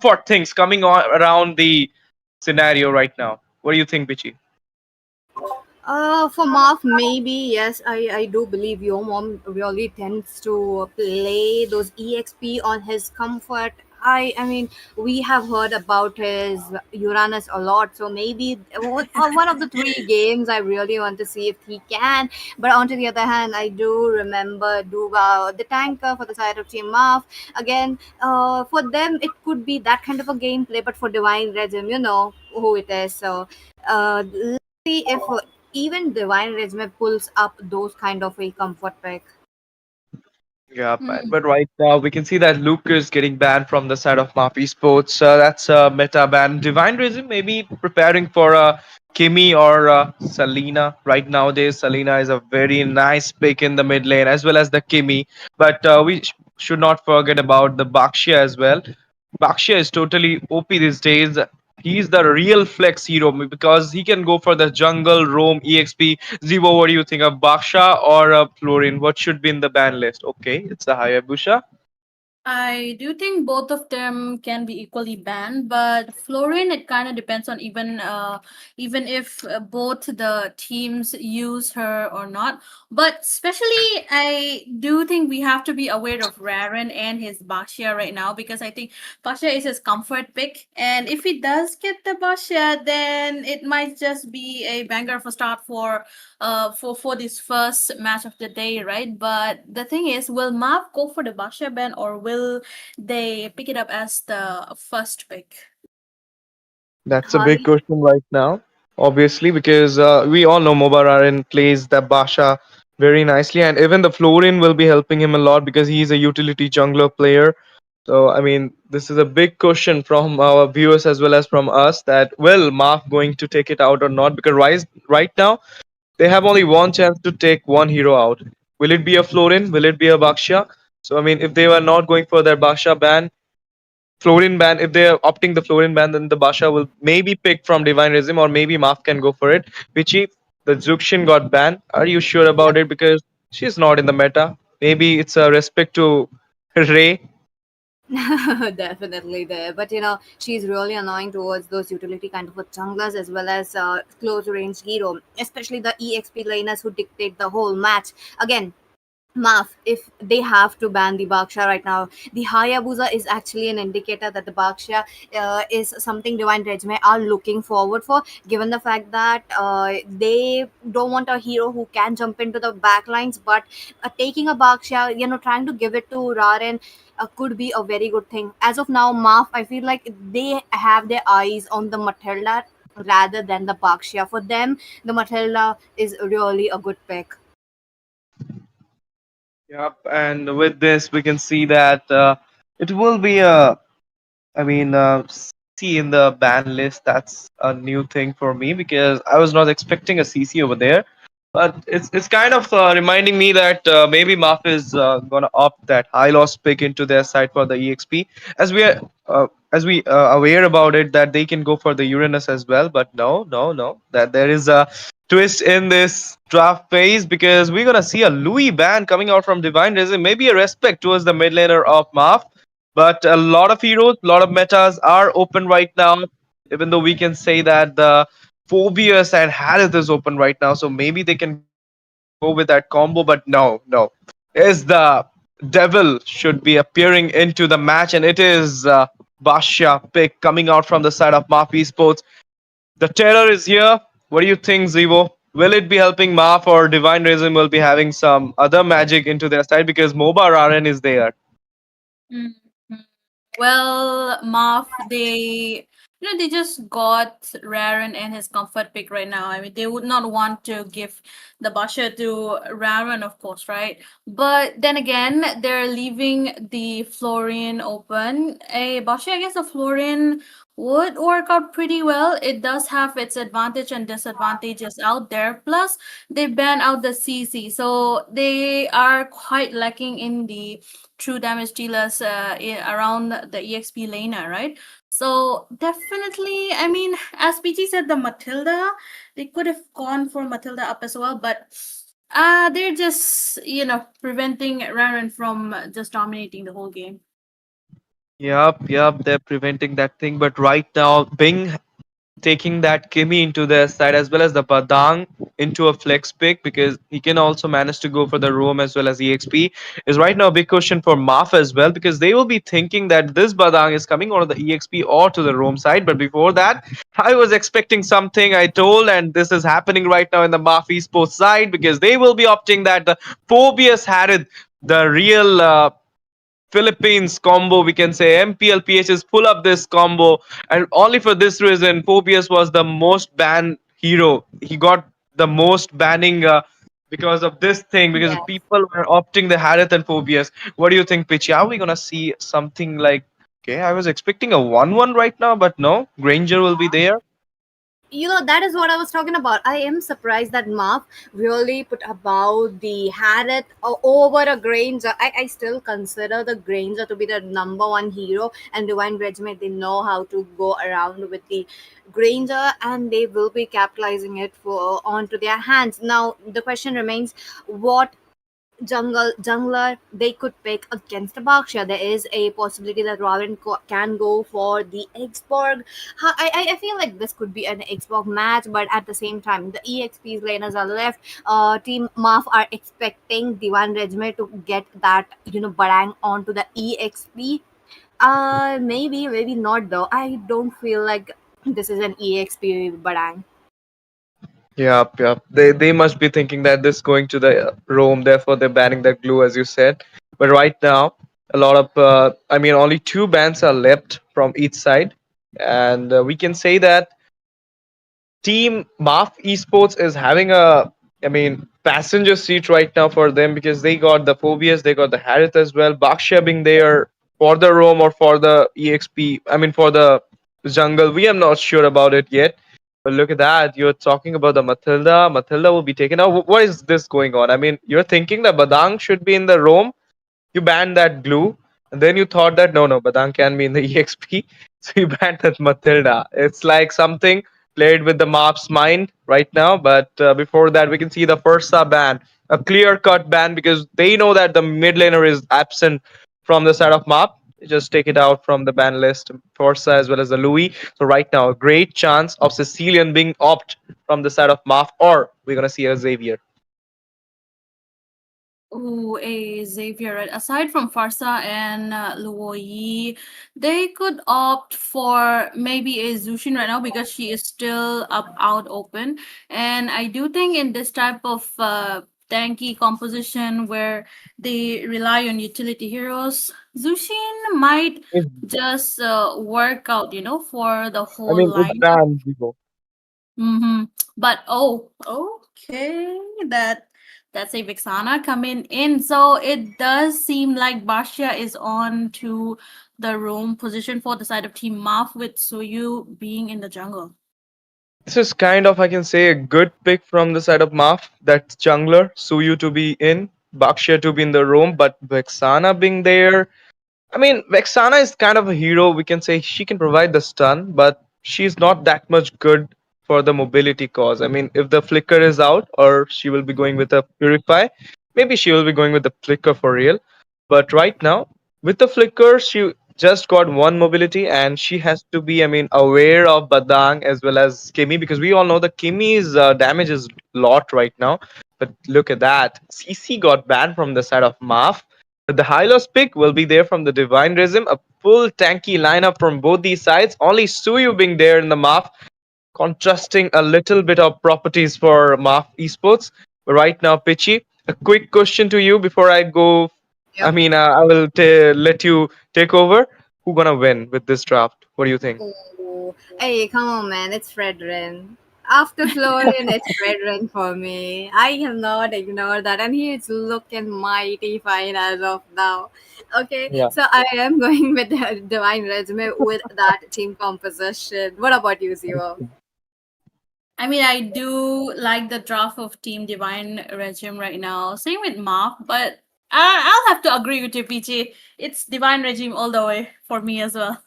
comfort things coming on around the scenario right now. What do you think, Bichi? For Mark, maybe yes. I do believe your mom really tends to play those EXP on his comfort. I mean, we have heard about his Uranus a lot, so maybe one of the three games I really want to see if he can. But on to the other hand, I do remember Duga, the tanker for the side of Team Maaf. Again, for them it could be that kind of a gameplay, but for Divine Regime, you know who it is. So let's see if even Divine Regiment pulls up those kind of a comfort pick. Yeah, Mm. but right now we can see that Luke is getting banned from the side of Mafi Sports. That's a meta ban. Divine Rhythm maybe preparing for Kimi or Selena. Right nowadays, Selena is a very nice pick in the mid lane as well as the Kimi. But we should not forget about the Bakshia as well. Bakshia is totally OP these days. He's the real flex hero because he can go for the jungle, roam, EXP. Zivo, what do you think of Baksha or Florin? What should be in the ban list? Okay, it's a Hayabusa. I do think both of them can be equally banned, but Florin, it kind of depends on even if both the teams use her or not. But especially, I do think we have to be aware of Raren and his Basha right now, because I think Basha is his comfort pick, and if he does get the Basha, then it might just be a banger for start for this first match of the day, right? But the thing is, will Mav go for the Basha ban, or will they pick it up as the first pick? That's a big Hi. question right now, obviously, because we all know Moba plays the Basha very nicely, and even the Florin will be helping him a lot because he's a utility jungler player. So, I mean, this is a big question from our viewers as well as from us that will Mark going to take it out or not? Because right now they have only one chance to take one hero out. Will it be a Florin? Will it be a Baksha? So, I mean, if they were not going for their Baksha ban, Florin ban, if they're opting the Florin ban, then the Basha will maybe pick from Divine Regime or maybe Maaf can go for it. Pichi, the Zuxin got banned. Are you sure Yep. about it? Because she's not in the meta. Maybe it's a respect to Ray. Definitely there, but she's really annoying towards those utility kind of a junglers as well as close range hero, especially the EXP laners who dictate the whole match. Again, Maaf, if they have to ban the Baksha right now, the Hayabusa is actually an indicator that the Baksha is something Divine Regime are looking forward for, given the fact that they don't want a hero who can jump into the backlines, but taking a Baksha, trying to give it to Raren could be a very good thing. As of now, Maaf, I feel like they have their eyes on the Matilda rather than the Baksha. For them, the Matilda is really a good pick. Yep, and with this, we can see that it will be a. I mean, CC in the ban list. That's a new thing for me because I was not expecting a CC over there. But it's kind of reminding me that maybe Maf is gonna opt that high loss pick into their side for the EXP, as we are aware about it that they can go for the Uranus as well. But no, no, no, that there is a twist in this draft phase because we're gonna see a Louis ban coming out from Divine Risen, maybe a respect towards the mid laner of Maf. But a lot of heroes, a lot of metas are open right now. Even though we can say that the Phobius and Harith is open right now, so maybe they can go with that combo. But no, no, is the devil should be appearing into the match, and it is Basha pick coming out from the side of Mafi Sports. The terror is here. What do you think, Zivo? Will it be helping Maf or Divine Rhythm will be having some other magic into their side because Moba Raren is there? Mhm. Well, Marv, they just got Raren and his comfort pick right now. I mean, they would not want to give the Basha to Raren, of course, right? But then again, they're leaving the Florian open. A Basha against a Florian would work out pretty well. It does have its advantage and disadvantages out there. Plus, they ban out the CC, so they are quite lacking in the true damage dealers around the EXP laner, right? So definitely, I mean, as PG said, the Matilda, they could have gone for Matilda up as well, but they're just preventing Raren from just dominating the whole game. Yep, they're preventing that thing. But right now, Bing taking that Kimi into their side as well as the Badang into a flex pick because he can also manage to go for the roam as well as EXP is right now a big question for Maaf as well because they will be thinking that this Badang is coming on the EXP or to the roam side. But before that, I was expecting something I told, and this is happening right now in the Maaf esports side because they will be opting that the Phobius Harith, the real Philippines combo, we can say MPL PHs pull up this combo, and only for this reason, Phobius was the most banned hero. He got the most banning because of this thing, because Yes. people were opting the Harith and Phobius. What do you think, Pichi? Are we gonna see something like? Okay, I was expecting a 1-1 right now, but no, Granger will be there. That is what I was talking about. I am surprised that Marv really put about the Harriet over a Granger. I still consider the Granger to be the number one hero, and Divine Regiment, they know how to go around with the Granger, and they will be capitalizing it for onto their hands. Now the question remains, what jungler they could pick against the Berkshire. There is a possibility that Robin can go for the Xborg. I feel like this could be an Xborg match, but at the same time, the EXP laners are left. Team Maaf are expecting Divan Regime to get that Barang onto the EXP. Maybe not though. I don't feel like this is an EXP Barang. Yep. They must be thinking that this going to the Rome, therefore they're banning that glue, as you said. But right now, a lot of I mean, only two bans are left from each side, and we can say that Team Maaf Esports is having a, I mean, passenger seat right now for them because they got the Phobias, they got the Harith as well. Baksha being there for the Rome or for the EXP, I mean, for the jungle. We are not sure about it yet. But look at that. You're talking about the Matilda. Matilda will be taken out. What is this going on? I mean, you're thinking that Badang should be in the Rome, you banned that glue, and then you thought that no, Badang can be in the EXP, so you banned that Matilda. It's like something played with the Map's mind right now. But before that, we can see the Fursa ban, a clear cut ban because they know that the mid laner is absent from the side of Map. Just take it out from the ban list, Forza as well as the Louis. So right now, a great chance of Sicilian being opt from the side of Maf, or we're gonna see a Xavier. Ooh, a Xavier, right? Aside from Farsa and Luoyi, they could opt for maybe a Zushin right now because she is still up out open. And I do think in this type of tanky composition where they rely on utility heroes, Zushin might just work out, for the I whole mean, it's line. banned, Vivo. Mm-hmm. But okay, that's a Vixana coming in. So it does seem like Basha is on to the roam position for the side of Team Maf with Suyu being in the jungle. This is kind of, I can say, a good pick from the side of Maf. That jungler, Suyu to be in, Bakshia to be in the room, but Vexana being there. I mean, Vexana is kind of a hero. We can say she can provide the stun, but she's not that much good for the mobility cause. I mean, if the flicker is out, or she will be going with a purify, maybe she will be going with the flicker for real. But right now, with the flicker, she just got one mobility, and she has to be, I mean, aware of Badang as well as Kimi because we all know the Kimi's damage is lot right now. But look at that, CC got banned from the side of Maf. The Hylos pick will be there from the Divine Rhythm, a full tanky lineup from both these sides. Only Suyu being there in the Maf, contrasting a little bit of properties for Maf Esports. But right now, Pichi, a quick question to you before I go. I Yep. mean, I will let you take over. Who gonna win with this draft? What do you think? Oh, hey, come on, man. It's Fredrin. After Florian, it's Fredrin for me. I cannot ignore that. And he is looking mighty fine as of now. Okay, Yeah. so I am going with the Divine Resume with that team composition. What about you, Zero? I mean, I do like the draft of Team Divine Regime right now. Same with Maf, but I'll have to agree with you, PG. It's Divine Regime all the way for me as well.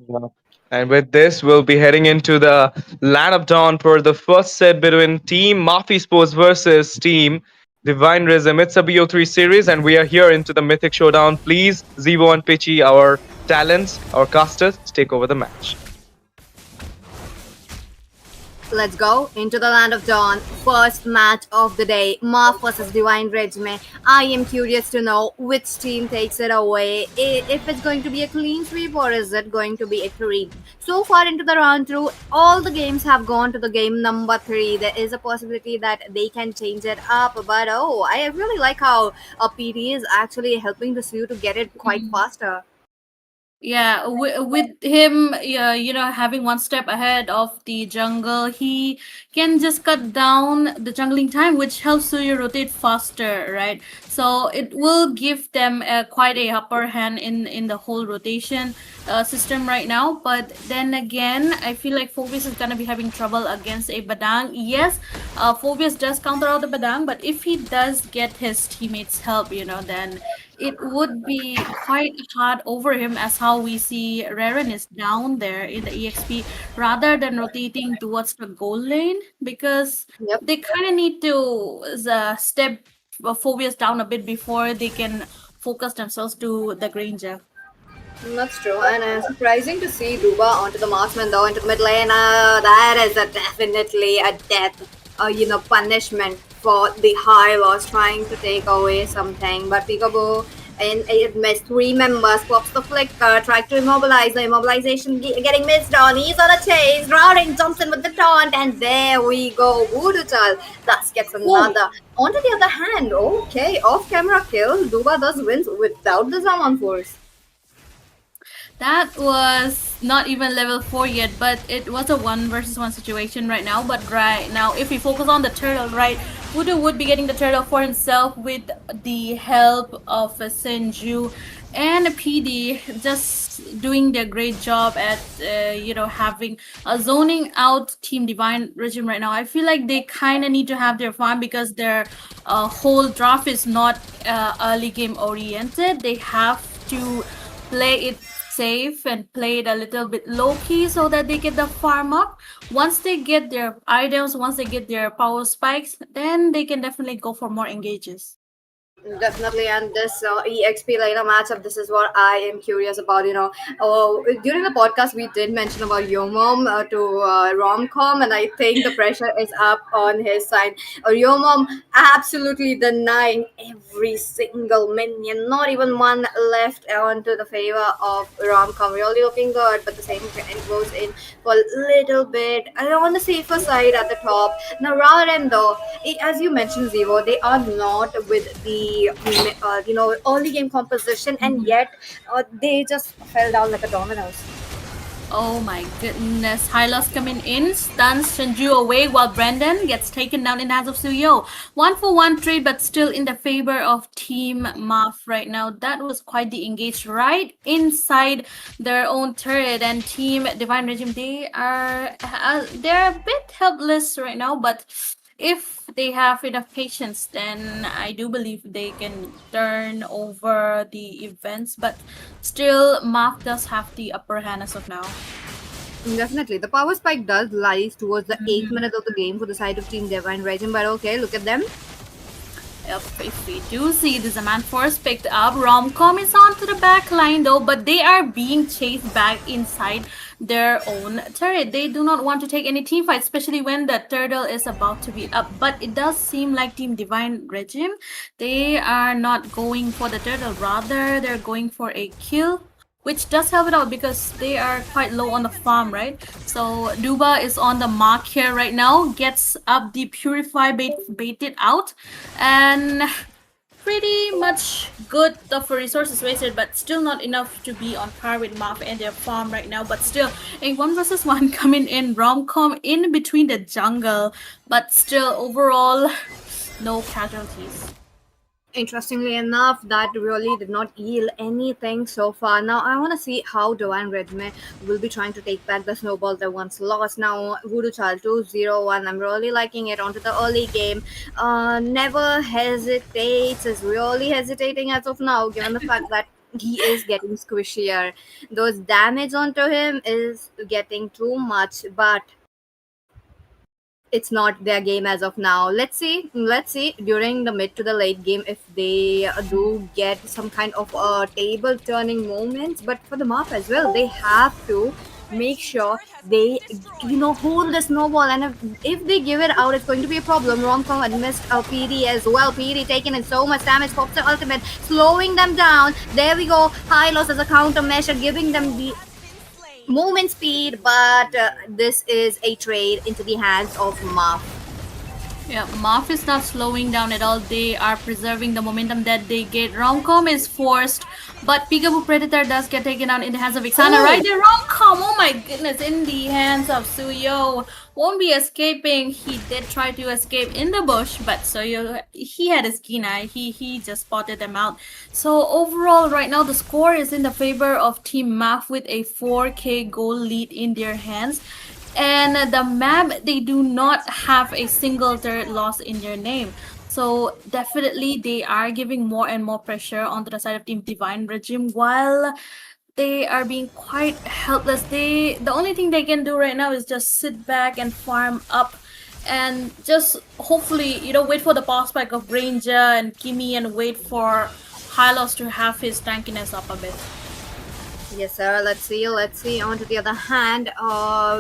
Yeah. And with this, we'll be heading into the Land of Dawn for the first set between Team Mafi Sports versus Team Divine Rhythm. It's a BO3 series, and we are here into the Mythic Showdown. Please, Zevo and Pitchy, our Talents, our casters, take over the match. Let's go into the land of dawn. First match of the day, Maaf versus Divine Regime. I am curious to know which team takes it away. If it's going to be a clean sweep or is it going to be a creep. So far into the round through, all the games have gone to the game number 3. There is a possibility that they can change it up, but oh, I really like how PT is actually helping the Sioux to get it quite faster. Yeah, with him, yeah, having one step ahead of the jungle, he can just cut down the jungling time, which helps you rotate faster, right? So it will give them quite a upper hand in the whole rotation system right now. But then again, I feel like Phoebus is gonna be having trouble against a Badang. Yes, Phoebus does counter out the Badang, but if he does get his teammates' help, then it would be quite hard over him, as how we see Raren is down there in the EXP rather than rotating towards the goal lane, because Yep. they kind of need to step Phobias down a bit before they can focus themselves to the Granger. That's true, and surprising to see Duba onto the marksman though into the mid lane. That is definitely a death, punishment for the high loss trying to take away something. But Peekaboo, and it missed 3 members, pops the flicker, tried to immobilize, the immobilization getting missed on. He's on a chase, Routing jumps in with the taunt, and there we go. Voodoo Child thus gets Oh, another. On to the other hand, okay, off camera kill. Duba thus wins without the Zaman force. that was not even level 4 yet, but it was a 1 versus 1 situation right now. But right now, if we focus on the turtle, right, Voodoo would be getting the turtle for himself with the help of Senju and PD, just doing their great job at, having a zoning out Team Divine Regime right now. I feel like they kind of need to have their farm because their whole draft is not early game oriented. They have to play it safe and play it a little bit low key so that they get the farm up. Once they get their items, once they get their power spikes, then they can definitely go for more engages. Definitely, and this EXP later matchup, this is what I am curious about. During the podcast, we did mention about Yomom to Romcom, and I think the pressure is up on his side. Yomom absolutely denying every single minion, not even one left onto the favor of Romcom. Really looking good, but the same kind goes in for a little bit on the safer side at the top. Now, Raren though, as you mentioned, Zevo, they are not with the early game composition, and Mhm. yet they just fell down like a dominoes. Oh my goodness. Hylos coming in, stuns Shinju away while Brandon gets taken down in the hands of Suyo. 1-for-1 trade, but still in the favor of Team Maaf right now. That was quite the engage right inside their own turret, and Team Divine Regime, they're a bit helpless right now, but if they have enough patience, then I do believe they can turn over the events. But still, Mark does have the upper hand as of now. Definitely, the power spike does lies towards the 8th minute of the game for the side of Team Divine Regime, but okay, look at them. If we do see the Zaman Force picked up, Romcom is onto the back line though, but they are being chased back inside their own turret. They do not want to take any team fight, especially when the turtle is about to be up. But it does seem like Team Divine Regime, they are not going for the turtle, rather they're going for a kill, which does help it out because they are quite low on the farm, right? So Duba is on the mark here right now, gets up the Purify baited out, and pretty much good of resources wasted, but still not enough to be on par with Maaf and their farm right now. But still, a 1 versus 1 coming in, Romcom in between the jungle, but still overall, no casualties. Interestingly enough, that really did not yield anything so far. Now, I want to see how Divine Regime will be trying to take back the snowball they once lost. Now, Voodoo Child 201, I'm really liking it onto the early game. Never hesitates, is really hesitating as of now, given the fact that he is getting squishier. Those damage onto him is getting too much, but it's not their game as of now. Let's see during the mid to the late game if they do get some kind of table turning moments. But for the map as well, they have to make sure they hold the snowball, and if they give it out, it's going to be a problem. Romcom had missed PD as well. PD taking in so much damage. Pops the ultimate, slowing them down. There we go. High loss as a countermeasure, giving them the movement speed, but this is a trade into the hands of Maaf. Yeah, Maaf is not slowing down at all. They are preserving the momentum that they get. Romcom is forced, but Peekaboo Predator does get taken out in the hands of Ixana. Right there, Romcom! Oh my goodness, in the hands of Suyo. Won't be escaping. He did try to escape in the bush, but Suyo, he had his keen eye. He just spotted them out. So overall, right now, the score is in the favor of Team Maaf with a 4K goal lead in their hands. And the map, they do not have a single turret loss in their name. So definitely they are giving more and more pressure onto the side of Team Divine Regime while they are being quite helpless. The only thing they can do right now is just sit back and farm up and just hopefully, wait for the power spike of Ranger and Kimi and wait for Hylos to have his tankiness up a bit. Yes, sir. Let's see. On to the other hand,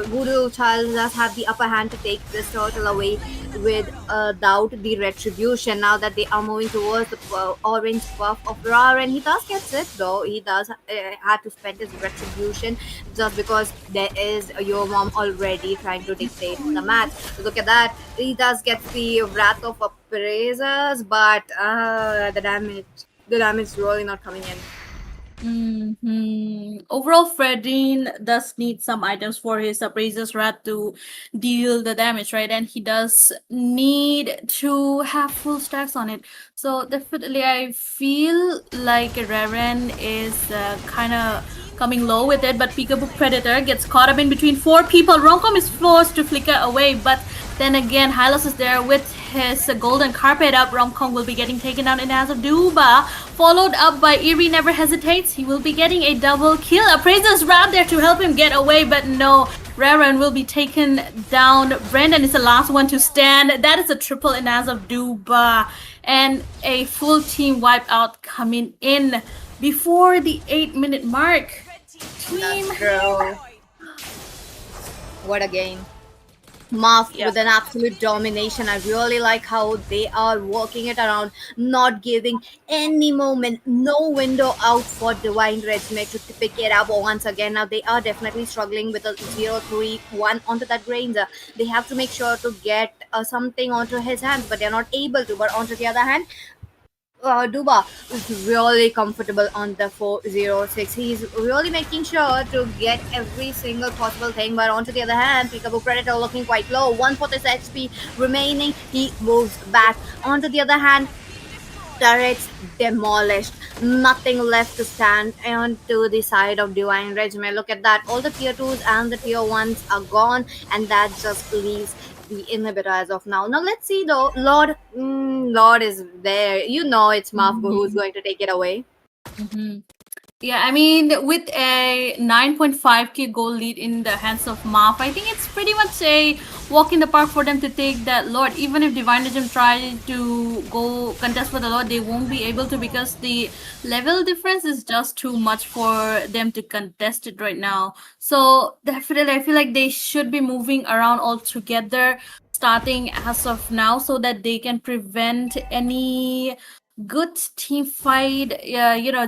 Voodoo Child does have the upper hand to take this turtle away without the retribution. Now that they are moving towards the orange buff of Raren, he does get it though. He does have to spend his retribution just because there is your mom already trying to dictate the match. Look at that. He does get the Wrath of Appraisers, but the damage is really not coming in. Overall, Fredrin does need some items for his Appraiser's Rat to deal the damage, right? And he does need to have full stacks on it. So definitely, I feel like Raren is kind of coming low with it, but Peekaboo Predator gets caught up in between 4 people. Romcom is forced to flicker away, but then again, Hylos is there with his golden carpet up. Romcom will be getting taken down in the hands of Duba, followed up by Eerie Never Hesitates. He will be getting a double kill. Appraiser's Rat there to help him get away, but no, Raren will be taken down. Brendan is the last one to stand. That is a triple in the hands of Duba, and a full team wipeout coming in before the 8-minute mark. Team Hero. What a game. Maaf with an absolute domination. I really like how they are working it around, not giving any moment, no window out for Divine Regiment to pick it up once again. Now they are definitely struggling with a 0-3-1 onto that Granger. They have to make sure to get something onto his hands, but they're not able to. But onto the other hand, Duba is really comfortable on the 406. He's really making sure to get every single possible thing. But onto the other hand, Peekaboo Predator looking quite low. 140 HP remaining. He moves back. Onto the other hand, turrets demolished. Nothing left to stand onto the side of Divine Regiment. Look at that. All the tier 2s and the tier 1s are gone, and that just leaves the inhibitor as of now. Now let's see though. Lord is there. It's Maaf who's going to take it away. Yeah, I mean, with a 9.5k goal lead in the hands of Maaf, I think it's pretty much a walk in the park for them to take that Lord. Even if Divine Regime try to go contest for the Lord, they won't be able to because the level difference is just too much for them to contest it right now. So definitely, I feel like they should be moving around all together starting as of now so that they can prevent any good team fight,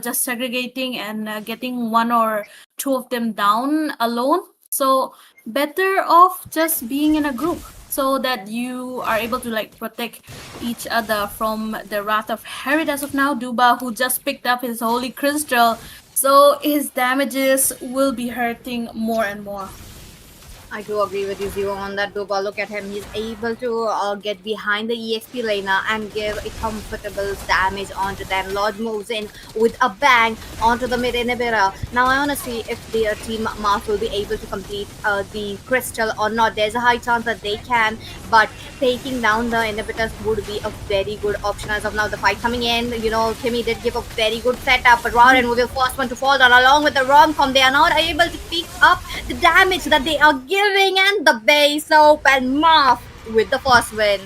just segregating and getting 1 or 2 of them down alone. So better off just being in a group so that you are able to protect each other from the wrath of Herod as of now. Duba, who just picked up his holy crystal, so his damages will be hurting more and more. I do agree with you, Zero, on that. Duba, look at him. He's able to get behind the EXP laner and give a comfortable damage onto them. Lord moves in with a bang onto the mid inhibitor. Now I want to see if their team Maaf will be able to complete the crystal or not. There's a high chance that they can, but taking down the inhibitors would be a very good option as of now. The fight coming in, Kimi did give a very good setup, but Raren will be the first one to fall down along with the Romcom. They are not able to pick up the damage that they are giving, and the base open. Maaf with the first win.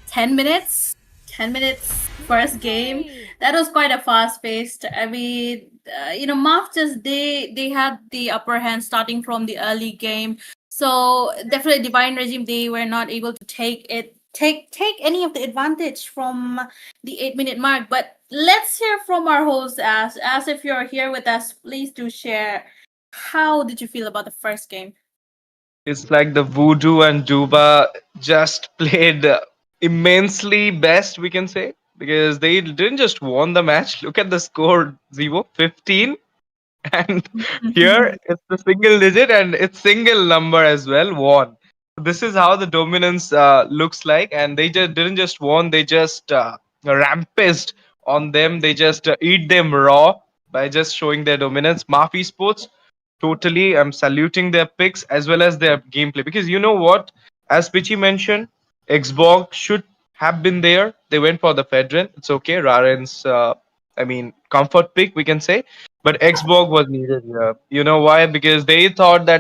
10 minutes, 10 minutes first game. That was quite a fast paced. I mean, Maf just they had the upper hand starting from the early game. So definitely Divine Regime, they were not able to take any of the advantage from the 8 minute mark. But let's hear from our host. As if you're here with us, please do share, how did you feel about the first game? It's like the Voodoo and Duba just played immensely best, we can say, because they didn't just won the match. Look at the score, Zivo, 15. And here it's the single digit and it's single number as well, won. This is how the dominance looks like. And they just didn't just won, they just rampaged on them. They just eat them raw by just showing their dominance. Mafi Sports, totally, I'm saluting their picks as well as their gameplay, because you know what, as Pichi mentioned, Xbox should have been there. They went for the Fedrin. It's okay, Raren's comfort pick, we can say, but Xbox was needed here. You know why? Because they thought that